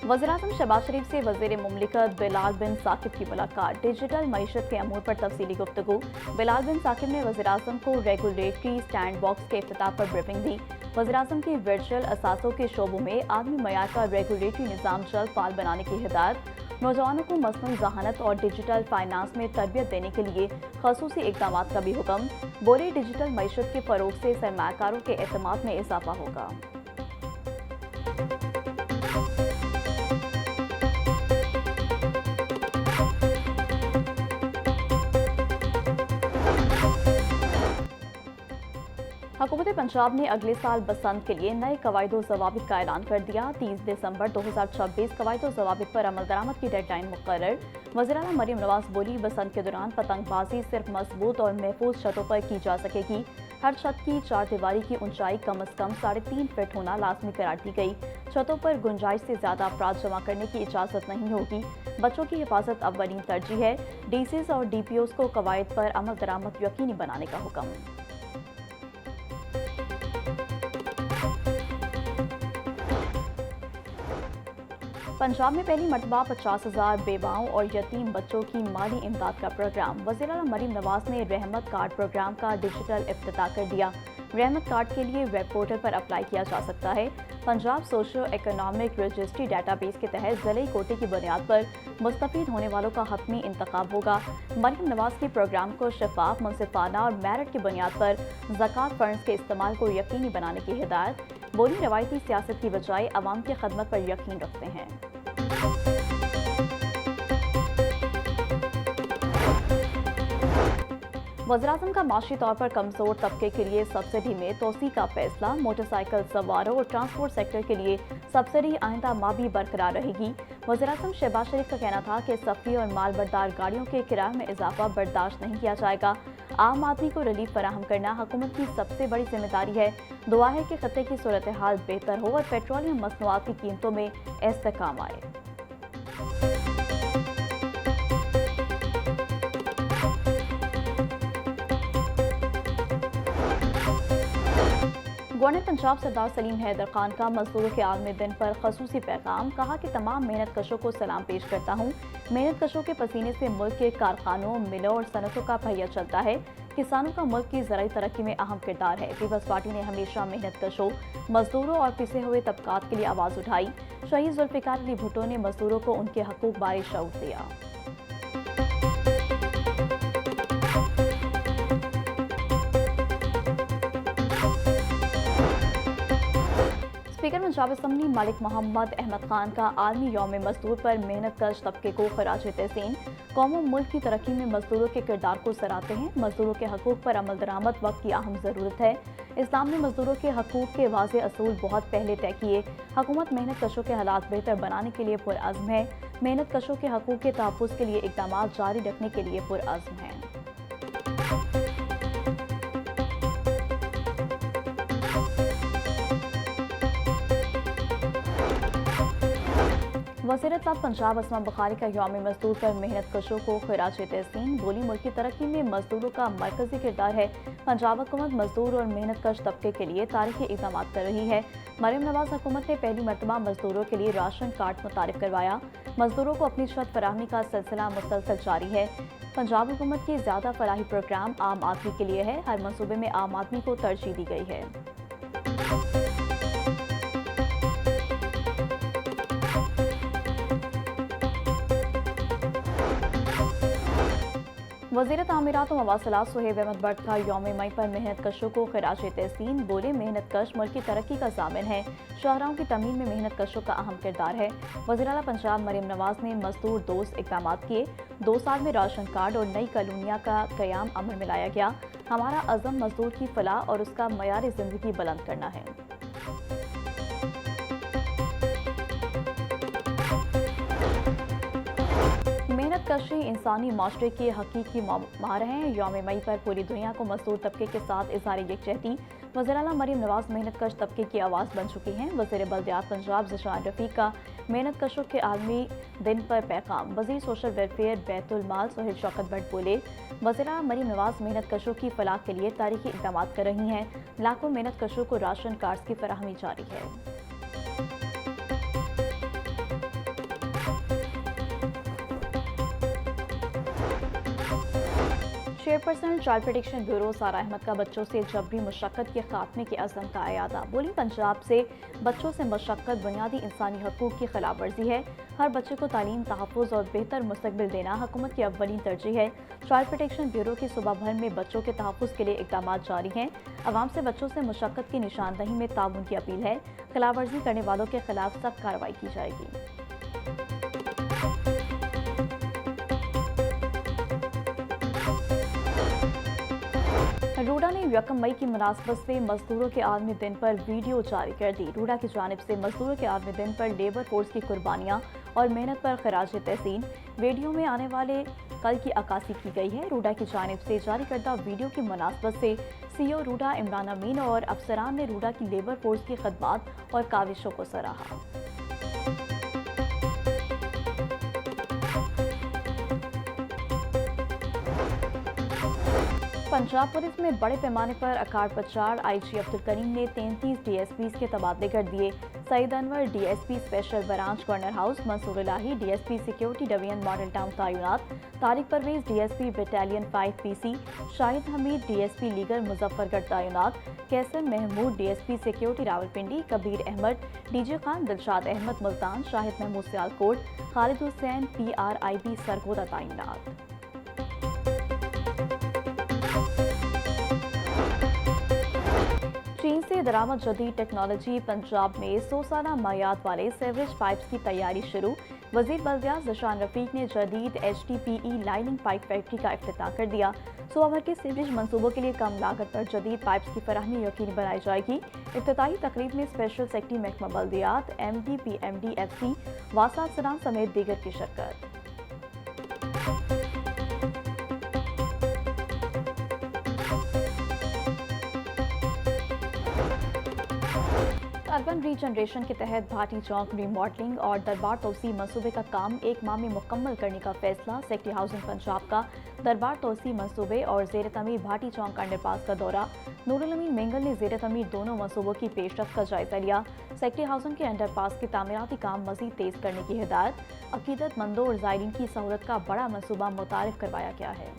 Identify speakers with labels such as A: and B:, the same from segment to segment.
A: वज़ीर-ए-आज़म शहबाज शरीफ से वज़ीर मुमलिकत बिलाल बिन साकिब की मुलाकात। डिजिटल मईशत के अमूर पर तफसीली गुफ्तगू। बिलाल बिन साकिब ने वज़ीर-ए-आज़म को रेगुलेटरी स्टैंड बॉक्स के इफ्तिताह पर ब्रीफिंग दी। वज़ीर-ए-आज़म की वर्चुअल असासों के शोबों में आलमी मयार का रेगुलेटरी निज़ाम जल्द फाल बनाने की हिदायत। नौजवानों को मसनूई ज़हानत और डिजिटल फाइनेंस में तरबियत देने के लिए खसूसी इक़दाम का भी हुक्म। बोले डिजिटल मईशत के फ़रोग़ से सरमायाकारों के एतमाद में इजाफा होगा। हुकूमत पंजाब ने अगले साल बसंत के लिए नए कवायदो ज़वाबित का ऐलान कर दिया। 30 दिसंबर 2026 कवायदो ज़वाबित पर अमल दरामद की डेडलाइन मुकर्रर। वज़ीर आला मरियम नवाज बोली, बसंत के दौरान पतंगबाजी सिर्फ मजबूत और महफूज छतों पर की जा सकेगी। हर छत की चार दीवारी की ऊंचाई कम अज़ कम 3.5 फीट होना लाजमी करार दी गई। छतों पर गुंजाइश से ज़्यादा अफराद जमा करने की इजाज़त नहीं होगी। बच्चों की हिफाजत अव्वलीन तरजीह है। DCs और DPOs को कवायद पर अमल दरामद यकीनी बनाने का हुक्म। पंजाब में पहली मरतबा 50,000 बेवाओं और यतीम बच्चों की माली इमदाद का प्रोग्राम। वज़ीर आला मरियम नवाज ने रहमत कार्ड प्रोग्राम का डिजिटल इफ्तिताह कर दिया। रहमत कार्ड के लिए वेब पोर्टल पर अप्लाई किया जा सकता है। Punjab socio economic registry database के तहत ज़िले कोटे की बुनियाद पर मुस्तफ़ीद होने वालों का हतमी इंतखाब होगा। मरियम नवाज के प्रोग्राम को शफाफ, मुनसिफाना और मेरिट की बुनियाद पर ज़कात फंड्स के इस्तेमाल को यकीनी बनाने की हिदायत। बोली, रवायती सियासत की बजाय अवाम की खदमत पर यकीन रखते हैं। वज़ीर-ए-आज़म का माशी तौर पर कमजोर तबके के लिए सब्सिडी में तोसी का फैसला। मोटरसाइकिल सवारों और ट्रांसपोर्ट सेक्टर के लिए सब्सिडी आइंदा माह भी बरकरार रहेगी। वज़ीर-ए-आज़म शहबाज शरीफ का कहना था कि सफरी और मालबरदार गाड़ियों के किराए में इजाफा बर्दाश्त नहीं किया जाएगा। आम आदमी को रिलीफ फराहम करना हुकूमत की सबसे बड़ी जिम्मेदारी है। दुआ है कि खत्ते की सूरत हाल बेहतर हो और पेट्रोलियम मसनूआत की कीमतों में इस्तेहकाम आए। गवर्नर पंजाब सरदार सलीम हैदर खान का मजदूरों के आलमी दिन पर खसूसी पैगाम। कहा कि तमाम मेहनत कशों को सलाम पेश करता हूँ। मेहनत कशों के पसीने से मुल्क के कारखानों, मिलों और सनतों का पहिया चलता है। किसानों का मुल्क की ज़राई तरक्की में अहम किरदार है। पीपल्स पार्टी ने हमेशा मेहनत कशों, मजदूरों और पिसे हुए तबकात के लिए आवाज़ उठाई। शहीद जुल्फ़िकार अली भुट्टो ने मजदूरों को उनके हकूक़ बारे शऊर दिया। स्पीकर पंजाब असम्बली मालिक मोहम्मद अहमद खान का आलमी यौम मजदूर पर मेहनत कश तबके को खराज तहसीन। कौम और मुल्क की तरक्की में मजदूरों के किरदार को सराहते हैं। मजदूरों के हकूक़ पर अमल दरामद वक्त की अहम ज़रूरत है। इस्लाम ने मजदूरों के हकूक़ के वाज़ेह असूल बहुत पहले तय किए। हुकूमत मेहनत कशों के हालात बेहतर बनाने के लिए पुरअज़्म है। मेहनत कशों के हकूक़ के तहफ़्फ़ुज़ के लिए इक़दाम जारी रखने के लिए पुरअज़्म है। वज़ीर-ए-इत्तलात पंजाब असमा बुखारी का यौम मजदूर पर मेहनत कशों को खिराज तहसीन। बोली, मुल्क की तरक्की में मजदूरों का मरकजी किरदार है। पंजाब हुकूमत मजदूर और मेहनत कश तबके के लिए तारीखी इक़दाम कर रही है। मरियम नवाज हुकूमत ने पहली मरतबा मजदूरों के लिए राशन कार्ड मुतारिफ करवाया। मजदूरों को अपनी छत फराहमी का सिलसिला मुसलसल जारी है। पंजाब हुकूमत की ज़्यादा फलाही प्रोग्राम आम आदमी के लिए है। हर मनसूबे में आम आदमी को तरजीह दी गई है। वज़ीर तामीरात और मवासिलात सुहेब अहमद बट का यौम मई पर मेहनत कशों को खिराज तहसीन। बोले, मेहनत कश मुल्क की तरक्की का ज़ामिन है। शाहराओं की तमीर में मेहनत कशों का अहम किरदार है। वज़ीर आला पंजाब मरियम नवाज ने मजदूर दोस्त इक़दाम किए। 2 साल में राशन कार्ड और नई कॉलोनियाँ का क़याम अमल में लाया गया। हमारा अज़म मजदूर की फलाह और उसका मयार ज़िंदगी बुलंद करना है। मेहनत कशी इंसानी माशरे के हकीकी मार हैं। यौम मई पर पूरी दुनिया को मजदूर तबके के साथ इज़हार यकजहती। वज़ीर आला मरियम नवाज मेहनत कश तबके की आवाज़ बन चुकी हैं। वज़ीर बल्दियात पंजाब ज़िशान रफ़ीक का मेहनत कशों के आलमी दिन पर पैगाम। वज़ीर सोशल वेलफेयर बैतुल माल सोहेल शौकत भट्ट बोले, वज़ीर आला मरियम नवाज मेहनत कशों की फलाह के लिए तारीखी इक़दाम कर रही हैं। लाखों मेहनत कशों को राशन कार्ड की फराहमी जारी है। चेयरपर्सन चाइल्ड प्रोटेक्शन ब्यूरो सारा अहमद का बच्चों से जबरी मुशक्कत के खात्मे के अज़म का अयादा। बोली, पंजाब से बच्चों से मुशक्कत बुनियादी इंसानी हकूक़ की खिलाफ वर्जी है। हर बच्चे को तालीम, तहफ़्फ़ुज़ और बेहतर मुस्तक़बिल देना हुकूमत की अव्वलीन तरजीह है। चाइल्ड प्रोटेक्शन ब्यूरो की सूबा भर में बच्चों के तहफ़्फ़ुज़ के लिए इक़दामात जारी हैं। अवाम से बच्चों से मुशक्कत की निशानदही में ताउन की अपील है। खिलाफ वर्जी करने वालों के खिलाफ सख्त कार्रवाई की जाएगी। रूडा ने 1 मई की मुनासबत से मजदूरों के आलमी दिन पर वीडियो जारी कर दी। रूडा की जानिब से मजदूरों के आलमी दिन पर लेबर फोर्स की कुर्बानियाँ और मेहनत पर खराज तहसीन वीडियो में आने वाले कल की अक्कासी की गई है। रूडा की जानिब से जारी करदा वीडियो की मुनासबत से CEO रूडा इमरान अमीन और अफसरान ने रूडा की लेबर फोर्स की खदमात और काविशों को सराहा। पंजाब पुलिस में बड़े पैमाने पर अकार पचार। IG अब्दुल करीम ने 33 DSPs के तबादले कर दिए। Saeed Anwar DSP special branch governor house, Mansoor Ilahi DSP security division model town तैनात, Tariq Parvez DSP battalion 5 PC, Shahid Hameed DSP legal Muzaffargarh तैनात, Qaiser Mahmood DSP security Rawalpindi, Kabir Ahmed DJ Khan, Dilshad Ahmed Multan, Shahid Mahmood Sialkot, Khalid Hussain PRIB Sargodha तैनात। चीन से दरामद जदीद टेक्नोलॉजी। पंजाब में 100 साला मायात वाले सेवरेज पाइप्स की तैयारी शुरू। वजीर बल्दियात ज़शान रफीक ने जदीद HDPE लाइनिंग पाइप फैक्ट्री का इफ्तिताह कर दिया। सूबा भर के सीवरेज मंसूबों के लिए कम लागत पर जदीद पाइप्स की फराहमी यकीनी बनाई जाएगी। इफ्तिताही तकरीब में स्पेशल सेक्रेटरी महकमा बल्दियात MD PMD FC वासात सनान समेत दीगर की शिरकत। अर्बन रीजनरेशन के तहत भाटी चौक रीमॉडलिंग और दरबार तोसी मंसूबे का काम 1 माह में मुकम्मल करने का फैसला। सेक्रेटरी हाउसिंग पंजाब का दरबार तोसी मंसूबे और ज़ेर तमीर भाटी चौक अंडरपास का दौरा। नूरुल अमीन मेंगल ने ज़ेर तमीर दोनों मंसूबों की पेशरफ्त का जायजा लिया। सेक्रेटरी हाउसिंग के अंडरपास के तामीराती काम मजीद तेज करने की हिदायत। अकीदतमंदों और ज़ायरीन की सहूलत का बड़ा मंसूबा मुतारिफ करवाया गया है।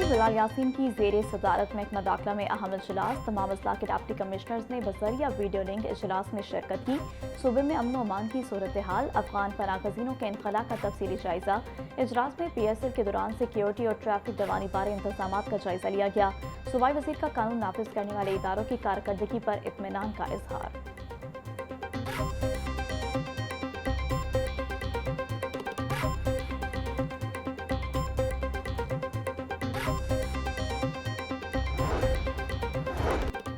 A: बिलाल यासीन की ज़ेरे सदारत महकमा दाखिला में अहम इजलास। तमाम अजला के डिप्टी कमिश्नर्स ने बजरिया वीडियो लिंक इजलास में शिरकत की। सूबे में अमन व अमान की सूरत हाल, अफगान पनागज़ीनों के इनखला का तफसीली जायजा। इजलास में PSL के दौरान सिक्योरिटी और ट्रैफिक दवानी बारे इंतजाम का जायजा लिया गया। सूबाई वज़ीर का कानून नाफिज करने वाले इदारों की कारकर्दगी पर इत्मीनान का इजहार।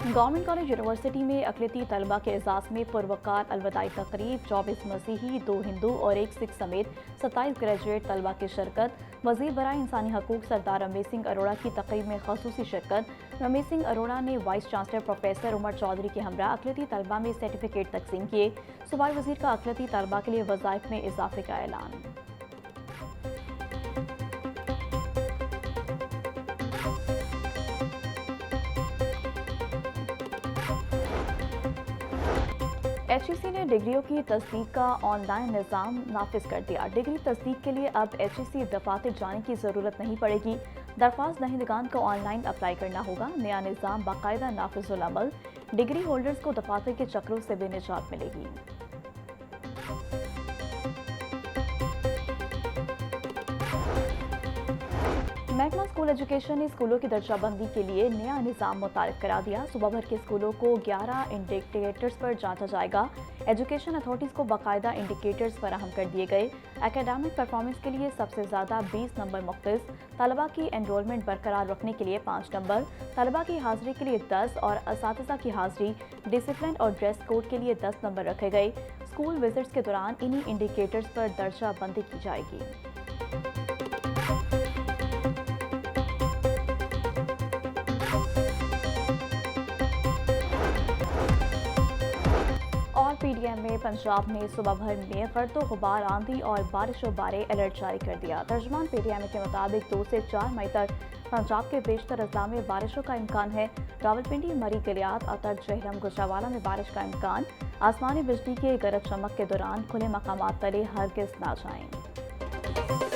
A: गवर्नमेंट कॉलेज यूनिवर्सिटी में अक़लियती तलबा के एजाज़ में पुरवकार अलविदाई तकरीब। 24 मसीही, 2 हिंदू और 1 सिख समेत 27 ग्रेजुएट तलबा की शिरकत। वज़ीर बराए इंसानी हकूक़ सरदार रमेश सिंह अरोड़ा की तकरीब में ख़ुसूसी शिरकत। रमेश सिंह अरोड़ा ने vice chancellor professor Umar Chaudhary के हमरा अक़लियती तलबा में सर्टिफिकेट तकसीम किए। सूबाई वज़ीर का अक़लियती तलबा के लिए वज़ाइफ में इजाफे का ऐलान। HEC ने डिग्रियों की तस्दीक का ऑनलाइन निज़ाम नाफिज कर दिया। डिग्री तस्दीक के लिए अब HEC दफातर जाने की ज़रूरत नहीं पड़ेगी। दरख्वास्त दहिंदगान को ऑनलाइन अप्लाई करना होगा। नया निज़ाम बाकायदा नाफिजुल अमल। डिग्री होल्डर्स को दफातर के चक्रों से भी निजात मिलेगी। महकमा स्कूल एजुकेशन ने स्कूलों की दर्जाबंदी के लिए नया निज़ाम मुतारिफ करा दिया। सूबा भर के स्कूलों को 11 इंडिकेटर्स पर जांचा जाएगा। एजुकेशन अथॉरिटीज़ को बाकायदा इंडिकेटर्स फराहम कर दिए गए। एकेडमिक परफॉर्मेंस के लिए सबसे ज़्यादा 20 नंबर मुख्तस, तलबा की एनरोलमेंट बरकरार रखने के लिए 5 नंबर, तलबा की हाज़िरी के लिए 10 और असातिज़ा की हाज़िरी, डिसिप्लिन और ड्रेस कोड के लिए 10 नंबर रखे गए। स्कूल विजिट्स के दौरान इन्हीं इंडिकेटर्स पर दर्जाबंदी की जाएगी। PDM में पंजाब में सुबह भर में गर्द गुबार, आंधी और बारिश व बारे अलर्ट जारी कर दिया। तर्जमान PDM के मुताबिक 2 से 4 मई तक पंजाब के बेशतर अजला में बारिशों का इम्कान है। रावलपिंडी, मरी, गिलियात, अतर, जहलम, गुजरावाला में बारिश का इम्कान। आसमानी बिजली के गरज चमक के दौरान खुले मकामात तले हरगिज़ ना जाएं।